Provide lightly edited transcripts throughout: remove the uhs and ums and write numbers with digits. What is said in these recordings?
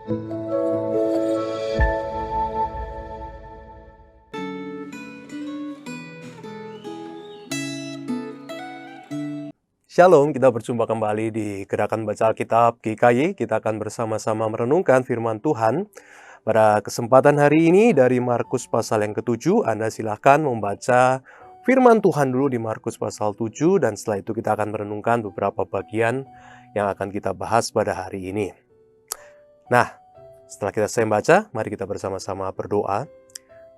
Shalom, kita berjumpa kembali di Gerakan Baca Alkitab GKY. Kita akan bersama-sama merenungkan firman Tuhan. Pada kesempatan hari ini dari Markus pasal yang ke-7, Anda silahkan membaca firman Tuhan dulu di Markus pasal 7, dan setelah itu kita akan merenungkan beberapa bagian yang akan kita bahas pada hari ini. Nah, setelah kita selesai membaca, mari kita bersama-sama berdoa.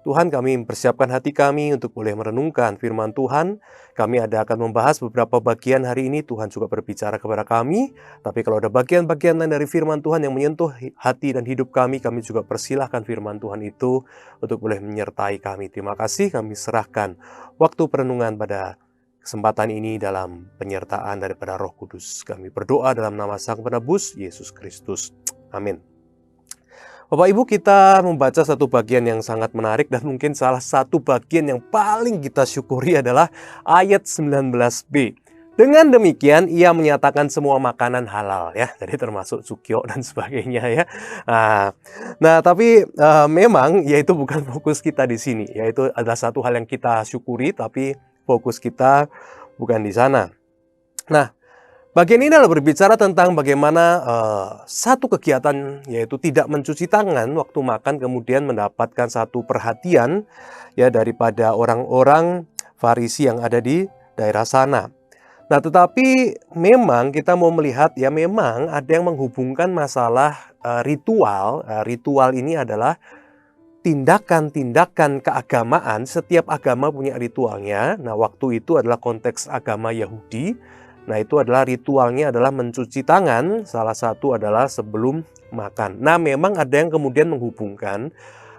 Tuhan, kami mempersiapkan hati kami untuk boleh merenungkan firman Tuhan. Kami akan membahas beberapa bagian hari ini. Tuhan juga berbicara kepada kami. Tapi kalau ada bagian-bagian lain dari firman Tuhan yang menyentuh hati dan hidup kami juga persilahkan firman Tuhan itu untuk boleh menyertai kami. Terima kasih, kami serahkan waktu perenungan pada kesempatan ini dalam penyertaan daripada Roh Kudus. Kami berdoa dalam nama Sang Penebus, Yesus Kristus. Amin. Bapak Ibu, kita membaca satu bagian yang sangat menarik, dan mungkin salah satu bagian yang paling kita syukuri adalah ayat 19b. Dengan demikian ia menyatakan semua makanan halal, ya, jadi termasuk cukyo dan sebagainya, ya. Nah, tapi memang yaitu bukan fokus kita di sini, yaitu ada satu hal yang kita syukuri, tapi fokus kita bukan di sana. Nah, bagian ini adalah berbicara tentang bagaimana satu kegiatan, yaitu tidak mencuci tangan waktu makan, kemudian mendapatkan satu perhatian ya daripada orang-orang Farisi yang ada di daerah sana. Nah, tetapi memang kita mau melihat, ya, memang ada yang menghubungkan masalah ritual. Ritual ini adalah tindakan-tindakan keagamaan. Setiap agama punya ritualnya. Nah, waktu itu adalah konteks agama Yahudi. Nah, itu adalah ritualnya adalah mencuci tangan, salah satu adalah sebelum makan. Nah, memang ada yang kemudian menghubungkan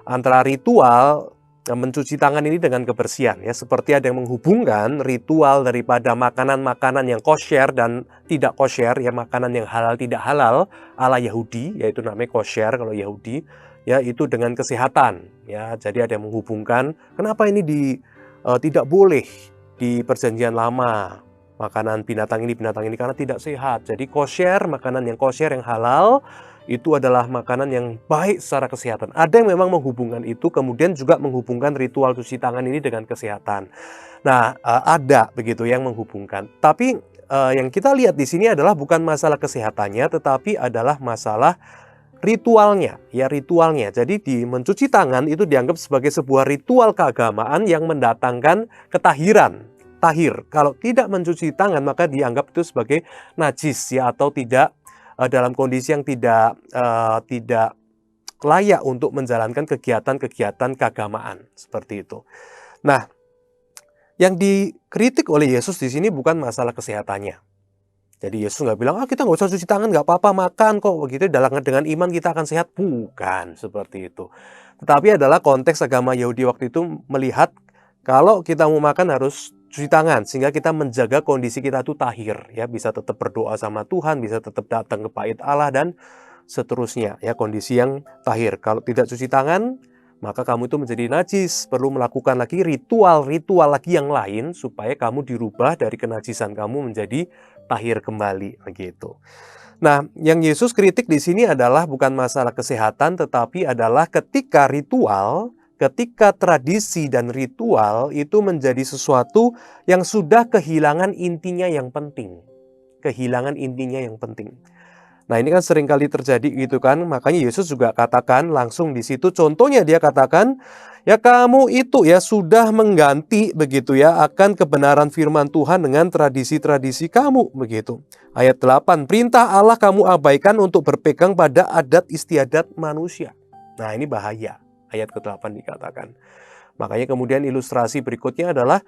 antara ritual mencuci tangan ini dengan kebersihan, ya. Seperti ada yang menghubungkan ritual daripada makanan-makanan yang kosher dan tidak kosher, ya, makanan yang halal tidak halal ala Yahudi, yaitu namanya kosher kalau Yahudi, ya, itu dengan kesehatan, ya. Jadi ada yang menghubungkan kenapa ini tidak boleh di Perjanjian Lama. Makanan binatang ini karena tidak sehat. Jadi kosher, makanan yang kosher, yang halal, itu adalah makanan yang baik secara kesehatan. Ada yang memang menghubungkan itu, kemudian juga menghubungkan ritual cuci tangan ini dengan kesehatan. Nah, ada begitu yang menghubungkan. Tapi yang kita lihat di sini adalah bukan masalah kesehatannya, tetapi adalah masalah ritualnya, ya, ritualnya. Jadi di mencuci tangan itu dianggap sebagai sebuah ritual keagamaan yang mendatangkan ketahiran. Tahir, kalau tidak mencuci tangan maka dianggap itu sebagai najis, ya, atau tidak dalam kondisi yang tidak layak untuk menjalankan kegiatan-kegiatan keagamaan seperti itu. Nah, yang dikritik oleh Yesus di sini bukan masalah kesehatannya. Jadi Yesus nggak bilang, kita nggak usah cuci tangan, nggak apa-apa, makan kok begitu, dengan iman kita akan sehat. Bukan seperti itu. Tetapi adalah konteks agama Yahudi waktu itu melihat kalau kita mau makan harus cuci tangan, sehingga kita menjaga kondisi kita itu tahir, ya, bisa tetap berdoa sama Tuhan, bisa tetap datang ke bait Allah dan seterusnya, ya, kondisi yang tahir. Kalau tidak cuci tangan, maka kamu itu menjadi najis, perlu melakukan lagi ritual-ritual lagi yang lain supaya kamu dirubah dari kenajisan kamu menjadi tahir kembali, begitu. Nah, yang Yesus kritik di sini adalah bukan masalah kesehatan, tetapi adalah ketika tradisi dan ritual itu menjadi sesuatu yang sudah kehilangan intinya yang penting. Kehilangan intinya yang penting. Nah, ini kan seringkali terjadi gitu kan. Makanya Yesus juga katakan langsung di situ. Contohnya dia katakan, ya, kamu itu, ya, sudah mengganti begitu, ya, akan kebenaran firman Tuhan dengan tradisi-tradisi kamu begitu. Ayat 8, perintah Allah kamu abaikan untuk berpegang pada adat istiadat manusia. Nah, ini bahaya. Ayat ke-8 dikatakan. Makanya kemudian ilustrasi berikutnya adalah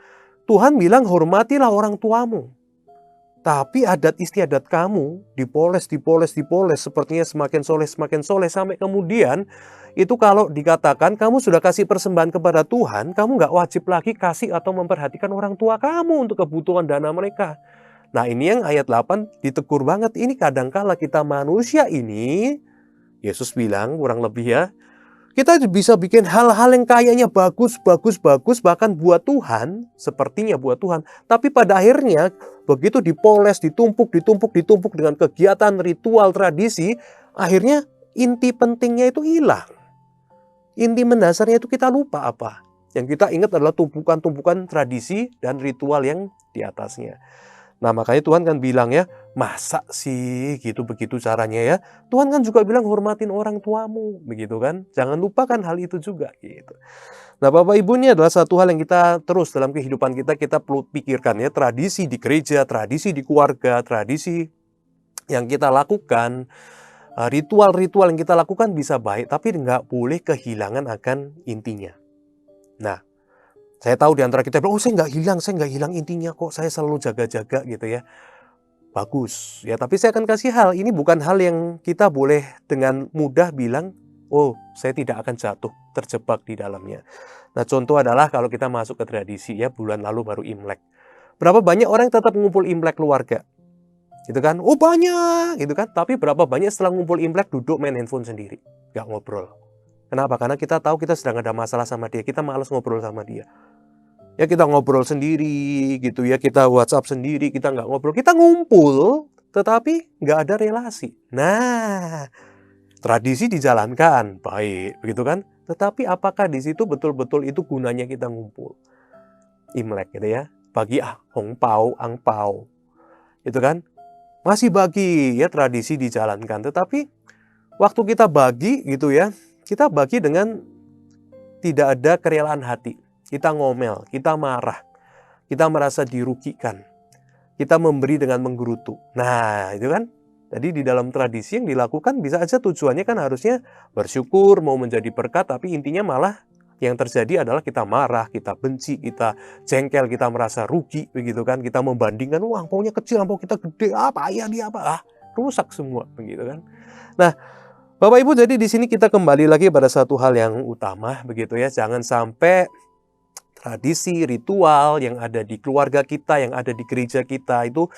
Tuhan bilang hormatilah orang tuamu. Tapi adat istiadat kamu dipoles sepertinya semakin soleh sampai kemudian itu kalau dikatakan kamu sudah kasih persembahan kepada Tuhan, kamu nggak wajib lagi kasih atau memperhatikan orang tua kamu untuk kebutuhan dana mereka. Nah, ini yang ayat 8 ditegur banget. Ini kadangkala kita manusia ini, Yesus bilang kurang lebih, ya, kita bisa bikin hal-hal yang kayaknya bagus, bahkan buat Tuhan, sepertinya buat Tuhan. Tapi pada akhirnya, begitu dipoles, ditumpuk dengan kegiatan ritual tradisi, akhirnya inti pentingnya itu hilang. Inti mendasarnya itu kita lupa apa. Yang kita ingat adalah tumpukan-tumpukan tradisi dan ritual yang di atasnya. Nah, makanya Tuhan kan bilang ya, masa sih gitu begitu caranya ya. Tuhan kan juga bilang hormatin orang tuamu, begitu kan. Jangan lupakan hal itu juga gitu. Nah, Bapak Ibu, ini adalah satu hal yang kita terus dalam kehidupan kita perlu pikirkan ya. Tradisi di gereja, tradisi di keluarga, tradisi yang kita lakukan, ritual-ritual yang kita lakukan bisa baik, tapi nggak boleh kehilangan akan intinya. Nah, saya tahu di antara kita bilang, oh saya nggak hilang intinya kok, saya selalu jaga-jaga gitu ya. Bagus ya, tapi saya akan kasih hal, ini bukan hal yang kita boleh dengan mudah bilang, oh saya tidak akan jatuh, terjebak di dalamnya. Nah, contoh adalah kalau kita masuk ke tradisi ya, bulan lalu baru Imlek. Berapa banyak orang yang tetap ngumpul Imlek keluarga? Gitu kan, oh banyak gitu kan, tapi berapa banyak setelah ngumpul Imlek duduk main handphone sendiri, nggak ngobrol. Kenapa? Karena kita tahu kita sedang ada masalah sama dia, kita malas ngobrol sama dia. Ya kita ngobrol sendiri gitu ya, kita WhatsApp sendiri, kita nggak ngobrol, kita ngumpul, tetapi nggak ada relasi. Nah, tradisi dijalankan, baik, begitu kan? Tetapi apakah di situ betul-betul itu gunanya kita ngumpul? Imlek gitu ya, bagi hongpao, angpao, itu kan? Masih bagi ya, tradisi dijalankan, tetapi waktu kita bagi gitu ya, kita bagi dengan tidak ada kerelaan hati. Kita ngomel, kita marah, kita merasa dirugikan, kita memberi dengan menggerutu. Nah, itu kan. Jadi di dalam tradisi yang dilakukan bisa aja tujuannya kan harusnya bersyukur, mau menjadi berkat, tapi intinya malah yang terjadi adalah kita marah, kita benci, kita jengkel, kita merasa rugi, begitu kan. Kita membandingkan, wah angpaunya kecil, angpau kita gede, apa ya dia apa, rusak semua, begitu kan. Nah, Bapak Ibu, jadi di sini kita kembali lagi pada satu hal yang utama, begitu ya. Jangan sampai tradisi, ritual yang ada di keluarga kita, yang ada di gereja kita itu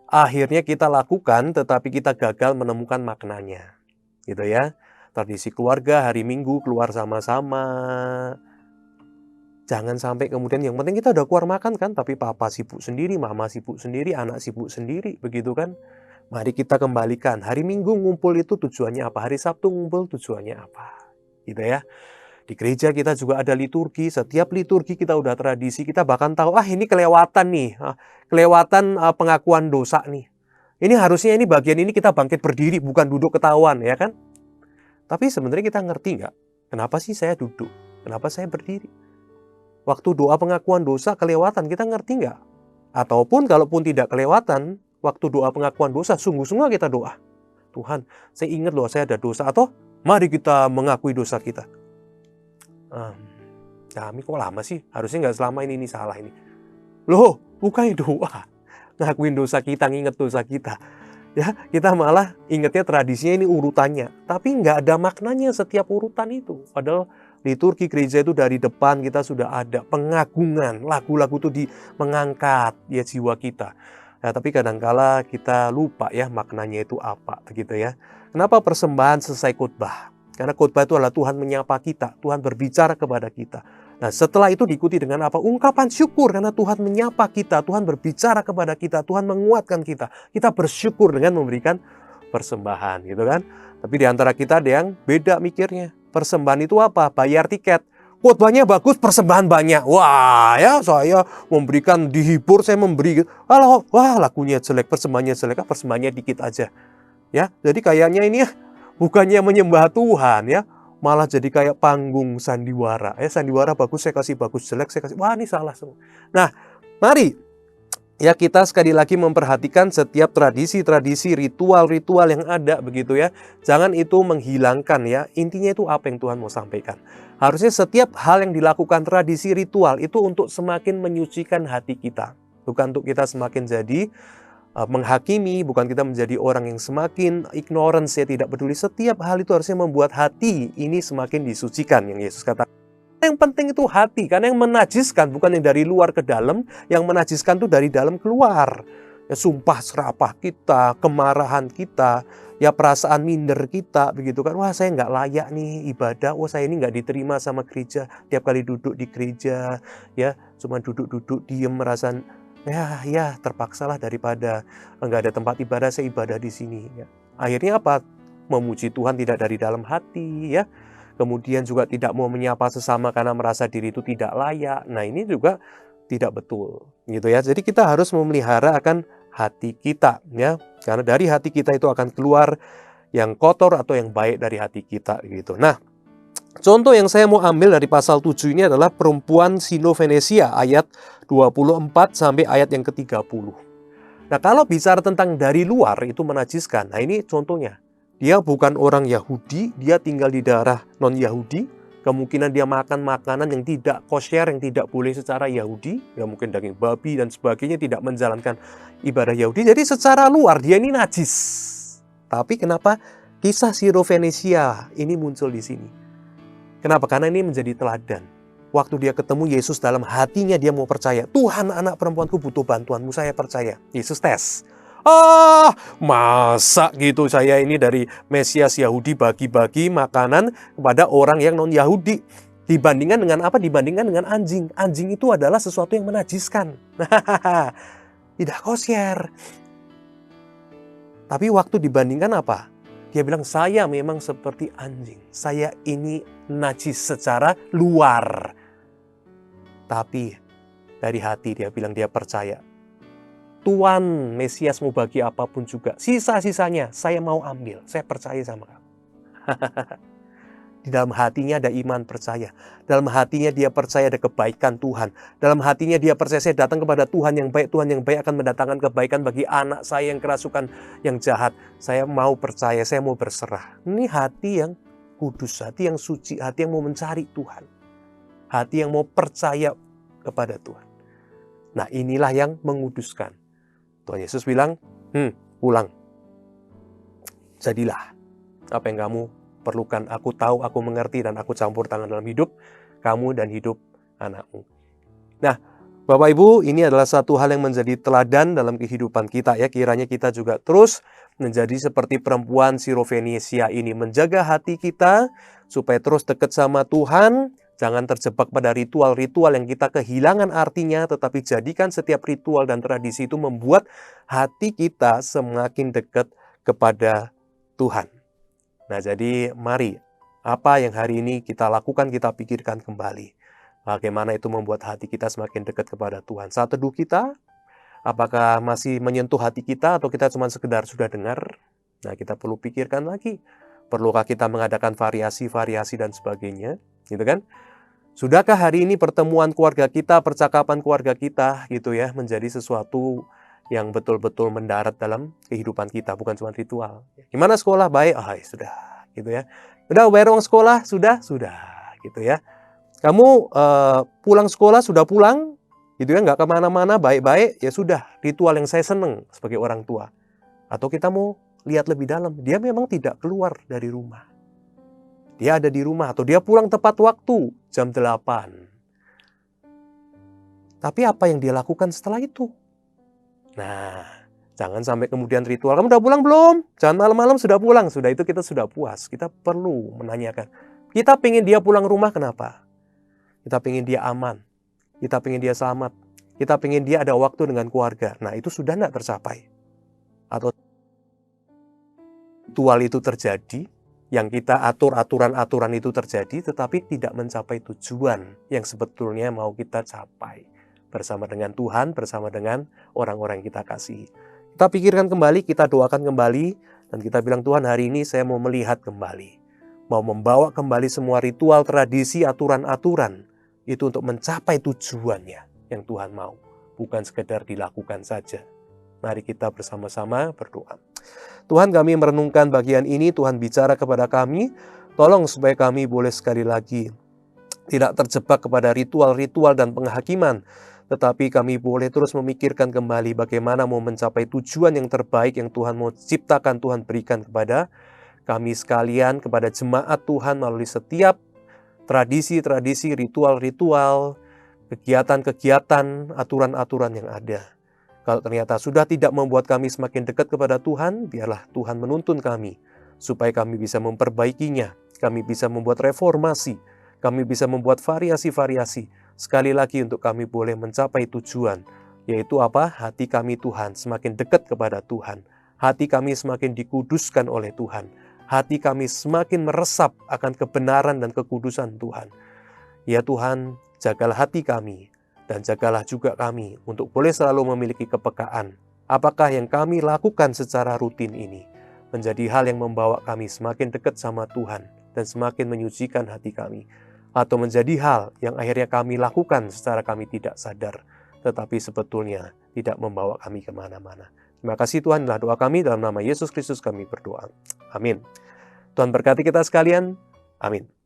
akhirnya kita lakukan, tetapi kita gagal menemukan maknanya, gitu ya. Tradisi keluarga, hari Minggu keluar sama-sama. Jangan sampai kemudian yang penting kita udah keluar makan kan, tapi papa sibuk sendiri, mama sibuk sendiri, anak sibuk sendiri, begitu kan. Mari kita kembalikan, hari Minggu ngumpul itu tujuannya apa? Hari Sabtu ngumpul tujuannya apa? Gitu ya. Di gereja kita juga ada liturgi, setiap liturgi kita udah tradisi, kita bahkan tahu, ini kelewatan nih, kelewatan pengakuan dosa nih. Ini harusnya ini bagian ini kita bangkit berdiri, bukan duduk ketahuan, ya kan? Tapi sebenarnya kita ngerti nggak? Kenapa sih saya duduk? Kenapa saya berdiri? Waktu doa pengakuan dosa kelewatan, kita ngerti nggak? Ataupun kalaupun tidak kelewatan, waktu doa pengakuan dosa, sungguh-sungguh kita doa. Tuhan, saya ingat loh saya ada dosa, atau mari kita mengakui dosa kita. Kami kok lama sih? Harusnya nggak selama ini salah ini. Loh, bukannya doa. Ngakuin dosa kita, nginget dosa kita. Ya, kita malah ingetnya tradisinya ini urutannya. Tapi nggak ada maknanya setiap urutan itu. Padahal liturgi gereja itu dari depan kita sudah ada pengagungan. Lagu-lagu itu mengangkat ya jiwa kita. Nah, tapi kadangkala kita lupa ya maknanya itu apa, begitu ya. Kenapa persembahan selesai khotbah? Karena khotbah itu adalah Tuhan menyapa kita, Tuhan berbicara kepada kita. Nah, setelah itu diikuti dengan apa? Ungkapan syukur karena Tuhan menyapa kita, Tuhan berbicara kepada kita, Tuhan menguatkan kita. Kita bersyukur dengan memberikan persembahan, gitu kan? Tapi di antara kita ada yang beda mikirnya. Persembahan itu apa? Bayar tiket. Khotbahnya bagus, persembahan banyak. Wah, ya saya memberikan dihibur, saya memberi. Wah, lagunya jelek, persembahannya jelek, persembahannya dikit aja. Ya, jadi kayaknya ini bukannya menyembah Tuhan ya, malah jadi kayak panggung sandiwara. Ya, sandiwara bagus, saya kasih bagus, jelek saya kasih. Wah, ini salah semua. Nah, mari ya kita sekali lagi memperhatikan setiap tradisi-tradisi, ritual-ritual yang ada begitu ya. Jangan itu menghilangkan ya. Intinya itu apa yang Tuhan mau sampaikan. Harusnya setiap hal yang dilakukan tradisi ritual itu untuk semakin menyucikan hati kita. Bukan untuk kita semakin jadi menghakimi, bukan kita menjadi orang yang semakin ignorance ya, tidak peduli. Setiap hal itu harusnya membuat hati ini semakin disucikan, yang Yesus katakan. Yang penting itu hati, karena yang menajiskan bukan yang dari luar ke dalam, yang menajiskan itu dari dalam keluar. Ya, sumpah serapah kita, kemarahan kita, ya perasaan minder kita, begitu kan. Wah, saya nggak layak nih ibadah, wah saya ini nggak diterima sama gereja, tiap kali duduk di gereja, ya cuma duduk-duduk diem merasa, terpaksalah daripada nggak ada tempat ibadah, saya ibadah di sini. Ya. Akhirnya apa? memuji Tuhan tidak dari dalam hati ya. Kemudian juga tidak mau menyapa sesama karena merasa diri itu tidak layak. Nah, ini juga tidak betul gitu ya. Jadi kita harus memelihara akan hati kita ya. Karena dari hati kita itu akan keluar yang kotor atau yang baik dari hati kita gitu. Nah, contoh yang saya mau ambil dari pasal 7 ini adalah perempuan Sino-Venesia ayat 24 sampai ayat yang ke-30. Nah, kalau bicara tentang dari luar itu menajiskan. Nah, ini contohnya. Dia bukan orang Yahudi, dia tinggal di daerah non-Yahudi. Kemungkinan dia makan makanan yang tidak kosher, yang tidak boleh secara Yahudi. Ya mungkin daging babi dan sebagainya, tidak menjalankan ibadah Yahudi. Jadi secara luar dia ini najis. Tapi kenapa kisah Sino-Venesia ini muncul di sini? Kenapa? Karena ini menjadi teladan. Waktu dia ketemu Yesus, dalam hatinya dia mau percaya. Tuhan, anak perempuanku butuh bantuanmu, saya percaya. Yesus tes. Masa gitu saya ini dari Mesias Yahudi bagi-bagi makanan kepada orang yang non-Yahudi. Dibandingkan dengan apa? Dibandingkan dengan anjing. Anjing itu adalah sesuatu yang menajiskan. Tidak kosher. Tapi waktu dibandingkan apa? Dia bilang, saya memang seperti anjing. Saya ini najis secara luar. Tapi dari hati dia bilang dia percaya. Tuhan Mesias mau bagi apapun juga. Sisa-sisanya saya mau ambil. Saya percaya sama kamu. Di dalam hatinya ada iman percaya. Dalam hatinya dia percaya ada kebaikan Tuhan. Dalam hatinya dia percaya saya datang kepada Tuhan yang baik. Tuhan yang baik akan mendatangkan kebaikan bagi anak saya yang kerasukan, yang jahat. Saya mau percaya, saya mau berserah. Ini hati yang kudus, hati yang suci, hati yang mau mencari Tuhan. Hati yang mau percaya kepada Tuhan. Nah, inilah yang menguduskan. Tuhan Yesus bilang, pulang. Jadilah apa yang kamu perlukan. Aku tahu, aku mengerti, dan aku campur tangan dalam hidup kamu dan hidup anakmu. Nah, Bapak Ibu, ini adalah satu hal yang menjadi teladan dalam kehidupan kita ya. Kiranya kita juga terus menjadi seperti perempuan Sino-Venesia ini. Menjaga hati kita supaya terus dekat sama Tuhan. Jangan terjebak pada ritual-ritual yang kita kehilangan artinya, tetapi jadikan setiap ritual dan tradisi itu membuat hati kita semakin dekat kepada Tuhan. Nah, jadi mari, apa yang hari ini kita lakukan, kita pikirkan kembali. Bagaimana itu membuat hati kita semakin dekat kepada Tuhan. Saat teduh kita, apakah masih menyentuh hati kita atau kita cuma sekedar sudah dengar? Nah, kita perlu pikirkan lagi. Perlukah kita mengadakan variasi-variasi dan sebagainya? Gitu kan? Sudahkah hari ini pertemuan keluarga kita, percakapan keluarga kita gitu ya, menjadi sesuatu yang betul-betul mendarat dalam kehidupan kita, bukan cuma ritual. Gimana sekolah? Baik? Ya sudah, gitu ya. Udah bayar uang sekolah? Sudah, gitu ya. Kamu pulang sekolah, sudah pulang, gitu ya, nggak kemana-mana, baik-baik, ya sudah, ritual yang saya seneng sebagai orang tua. Atau kita mau lihat lebih dalam, dia memang tidak keluar dari rumah. Dia ada di rumah atau dia pulang tepat waktu jam 8. Tapi apa yang dia lakukan setelah itu? Nah, jangan sampai kemudian ritual, kamu udah pulang belum? Jangan malam-malam sudah pulang. Sudah itu kita sudah puas. Kita perlu menanyakan. Kita pengen dia pulang rumah kenapa? Kita pengen dia aman. Kita pengen dia selamat. Kita pengen dia ada waktu dengan keluarga. Nah, itu sudah tidak tercapai. Atau ritual itu terjadi, yang kita atur aturan-aturan itu terjadi, tetapi tidak mencapai tujuan yang sebetulnya mau kita capai. Bersama dengan Tuhan, bersama dengan orang-orang yang kita kasihi. Kita pikirkan kembali, kita doakan kembali, dan kita bilang, Tuhan hari ini saya mau melihat kembali. Mau membawa kembali semua ritual, tradisi, aturan-aturan. Itu untuk mencapai tujuannya yang Tuhan mau. Bukan sekedar dilakukan saja. Mari kita bersama-sama berdoa. Tuhan, kami merenungkan bagian ini, Tuhan bicara kepada kami, tolong supaya kami boleh sekali lagi tidak terjebak kepada ritual-ritual dan penghakiman, tetapi kami boleh terus memikirkan kembali bagaimana mau mencapai tujuan yang terbaik yang Tuhan mau ciptakan, Tuhan berikan kepada kami sekalian, kepada jemaat Tuhan melalui setiap tradisi-tradisi, ritual-ritual, kegiatan-kegiatan, aturan-aturan yang ada. Kalau ternyata sudah tidak membuat kami semakin dekat kepada Tuhan, biarlah Tuhan menuntun kami, supaya kami bisa memperbaikinya, kami bisa membuat reformasi, kami bisa membuat variasi-variasi, sekali lagi untuk kami boleh mencapai tujuan, yaitu apa? Hati kami Tuhan semakin dekat kepada Tuhan, hati kami semakin dikuduskan oleh Tuhan, hati kami semakin meresap akan kebenaran dan kekudusan Tuhan. Ya Tuhan, jagalah hati kami, dan jagalah juga kami untuk boleh selalu memiliki kepekaan. Apakah yang kami lakukan secara rutin ini menjadi hal yang membawa kami semakin dekat sama Tuhan dan semakin menyucikan hati kami, atau menjadi hal yang akhirnya kami lakukan secara kami tidak sadar, tetapi sebetulnya tidak membawa kami kemana-mana. Terima kasih Tuhan, adalah doa kami dalam nama Yesus Kristus kami berdoa. Amin. Tuhan berkati kita sekalian. Amin.